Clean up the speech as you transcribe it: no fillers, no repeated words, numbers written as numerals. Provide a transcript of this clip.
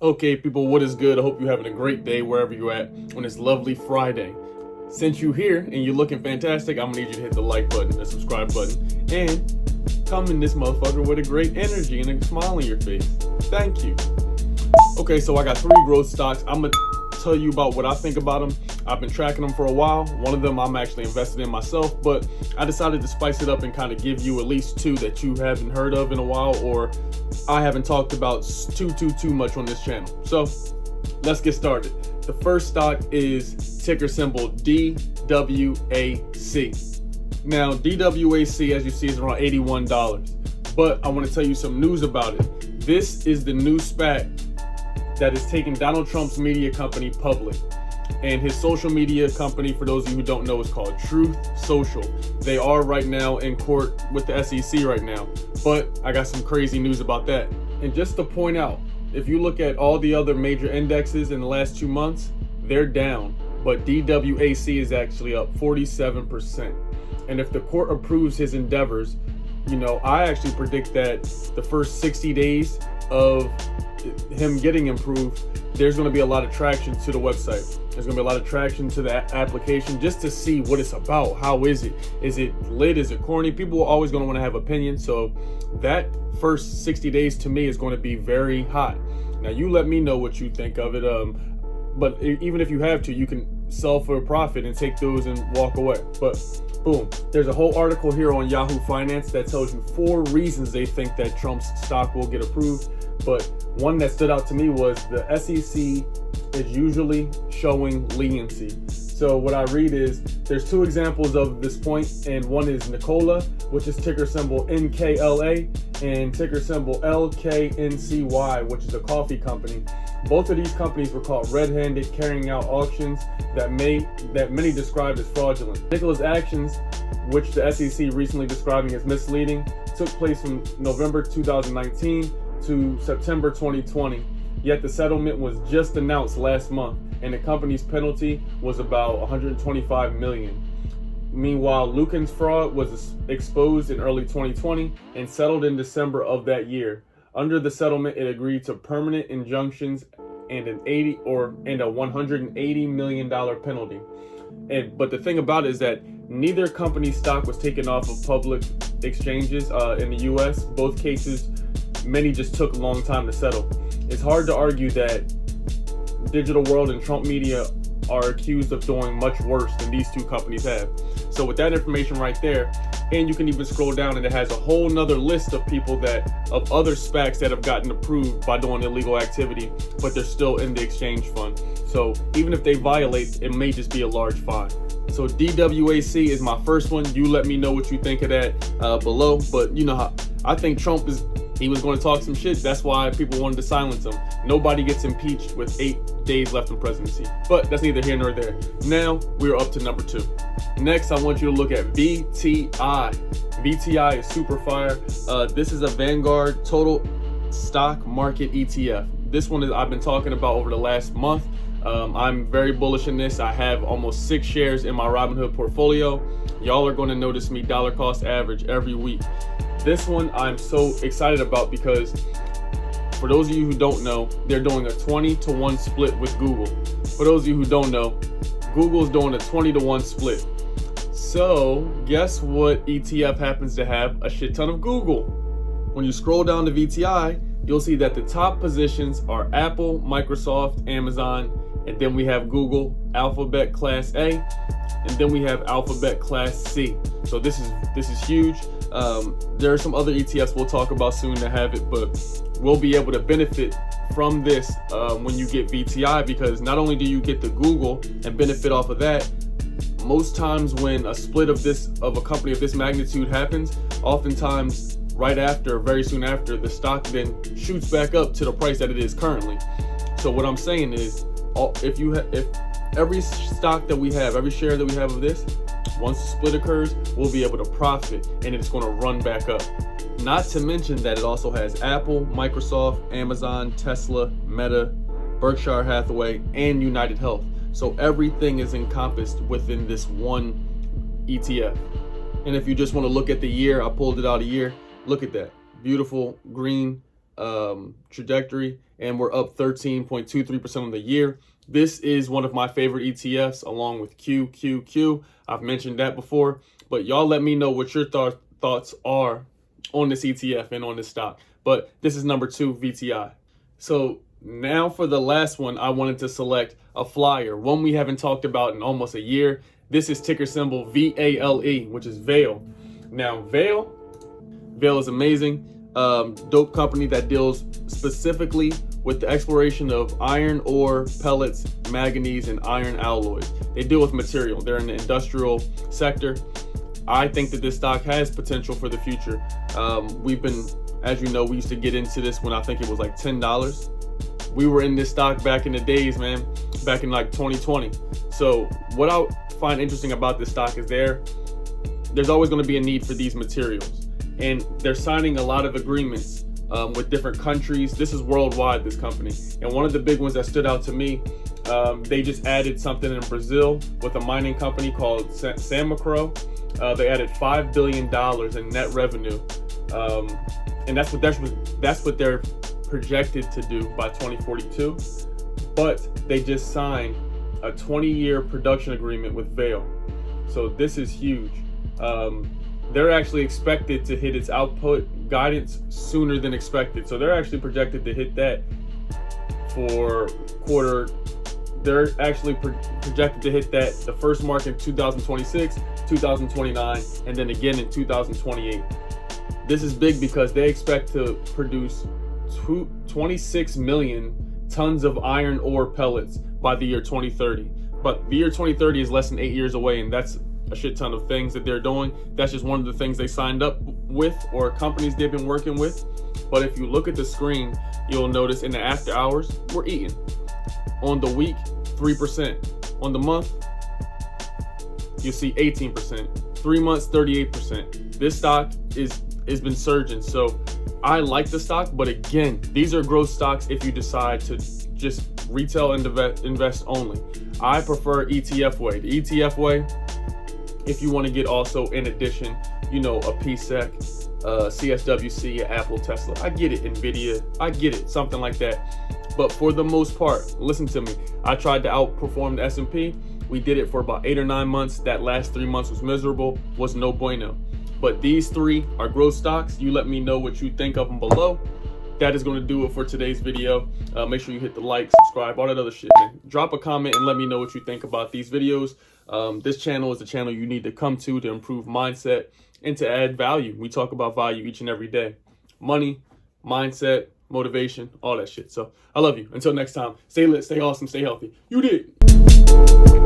Okay, people, what is good? I hope you're having a great day wherever you're at on this lovely Friday. Since you're here and you're looking fantastic, I'm gonna need you to hit the like button, the subscribe button, and come in this motherfucker with a great energy and a smile on your face. Thank you. Okay, so I got 3 growth stocks. I'm gonna tell you about what I think about them. I've been tracking them for a while. One of them I'm actually invested in myself, but I decided to spice it up and kind of give you at least 2 that you haven't heard of in a while, or I haven't talked about too much on this channel. So let's get started. The first stock is ticker symbol DWAC. Now, DWAC, as you see, is around $81, but I want to tell you some news about it. This is the new SPAC that is taking Donald Trump's media company public. And his social media company, for those of you who don't know, is called Truth Social. They are right now in court with the SEC right now, but I got some crazy news about that. And just to point out, if you look at all the other major indexes in the last 2 months, they're down, but DWAC is actually up 47%. And if the court approves his endeavors, I actually predict that the first 60 days of him getting improved, there's going to be a lot of traction to the website. There's going to be a lot of traction to the application just to see what it's about. How is it? Is it lit? Is it corny? People are always going to want to have opinions. So that first 60 days to me is going to be very hot. Now you let me know what you think of it. But even if you have to, you can sell for a profit and take those and walk away. But boom, there's a whole article here on Yahoo Finance that tells you 4 reasons they think that Trump's stock will get approved. But one that stood out to me was the SEC is usually showing leniency. So what I read is there's 2 examples of this point, and one is Nikola, which is ticker symbol NKLA, and ticker symbol LKNCY, which is a coffee company. Both of these companies were caught red-handed carrying out auctions that many described as fraudulent. Nikola's actions, which the SEC recently describing as misleading, took place from November 2019 to September 2020. Yet the settlement was just announced last month, and the company's penalty was about $125 million. Meanwhile, Lucan's fraud was exposed in early 2020 and settled in December of that year. Under the settlement, it agreed to permanent injunctions and a $180 million penalty. But the thing about it is that neither company's stock was taken off of public exchanges in the US. Both cases, many just took a long time to settle. It's hard to argue that Digital World and Trump Media are accused of doing much worse than these 2 companies have. So with that information right there, and you can even scroll down and it has a whole nother list of people of other SPACs that have gotten approved by doing illegal activity, but they're still in the exchange fund. So even if they violate, it may just be a large fine. So DWAC is my first one. You let me know what you think of that below. But you know how I think Trump he was going to talk some shit. That's why people wanted to silence him. Nobody gets impeached with 8 days left in presidency. But that's neither here nor there. Now we're up to number 2. Next, I want you to look at VTI. VTI is super fire. This is a Vanguard total stock market ETF. This one I've been talking about over the last month. I'm very bullish in this. I have almost 6 shares in my Robinhood portfolio. Y'all are going to notice me dollar cost average every week. This one I'm so excited about because for those of you who don't know, they're doing a 20-to-1 split with Google. For those of you who don't know, Google's doing a 20-to-1 split. So guess what ETF happens to have a shit ton of Google? When you scroll down to VTI, you'll see that the top positions are Apple, Microsoft, Amazon, and then we have Google, Alphabet Class A, and then we have Alphabet Class C. So this is huge. There are some other ETFs we'll talk about soon that have it, but we'll be able to benefit from this when you get VTI, because not only do you get the Google and benefit off of that, most times when a split of a company of this magnitude happens, oftentimes very soon after, the stock then shoots back up to the price that it is currently. So what I'm saying is, if every stock that we have, every share that we have of this, once the split occurs, we'll be able to profit and it's going to run back up. Not to mention that it also has Apple, Microsoft, Amazon, Tesla, Meta, Berkshire Hathaway, and United Health. So everything is encompassed within this one ETF. And if you just want to look at the year, I pulled it out a year. Look at that beautiful green trajectory, and we're up 13.23% on the year. This is one of my favorite ETFs, along with QQQ. I've mentioned that before, but y'all let me know what your thoughts are on this ETF and on this stock. But this is number 2, VTI. So now for the last one, I wanted to select a flyer, one we haven't talked about in almost a year. This is ticker symbol VALE, which is VALE. Now, VALE is amazing. Dope company that deals specifically with the exploration of iron ore pellets, manganese, and iron alloys. They deal with material. They're in the industrial sector. I think that this stock has potential for the future. We've been, as you know, we used to get into this when I think it was like $10. We were in this stock back in the days, man, back in like 2020. So what I find interesting about this stock is there's always going to be a need for these materials. And they're signing a lot of agreements with different countries. This is worldwide, this company. And one of the big ones that stood out to me, they just added something in Brazil with a mining company called Samacro. They added $5 billion in net revenue. And that's what they're projected to do by 2042. But they just signed a 20-year production agreement with VALE. So this is huge. They're actually expected to hit its output guidance sooner than expected. So they're actually projected to hit that for quarter. They're actually projected to hit that the first mark in 2026, 2029, and then again in 2028. This is big because they expect to produce 26 million tons of iron ore pellets by the year 2030. But the year 2030 is less than 8 years away, and that's a shit ton of things that they're doing. That's just one of the things they signed up with, or companies they've been working with. But if you look at the screen, you'll notice in the after hours, we're eating. On the week, 3%. On the month, you'll see 18%. 3 months, 38%. This stock has been surging. So I like the stock, but again, these are growth stocks if you decide to just retail and invest only. I prefer ETF way. The ETF way, if you want to get also in addition, you know, a PSEC, CSWC, Apple, Tesla. I get it, Nvidia, I get it, something like that. But for the most part, listen to me. I tried to outperform the S&P. We did it for about 8 or 9 months. That last 3 months was miserable, was no bueno. But these 3 are growth stocks. You let me know what you think of them below. That is going to do it for today's video. Make sure you hit the like, subscribe, all that other shit, man. Drop a comment and let me know what you think about these videos. This channel is the channel you need to come to improve mindset and to add value. We talk about value each and every day. Money, mindset, motivation, all that shit. So I love you. Until next time, stay lit, stay awesome, stay healthy. You did.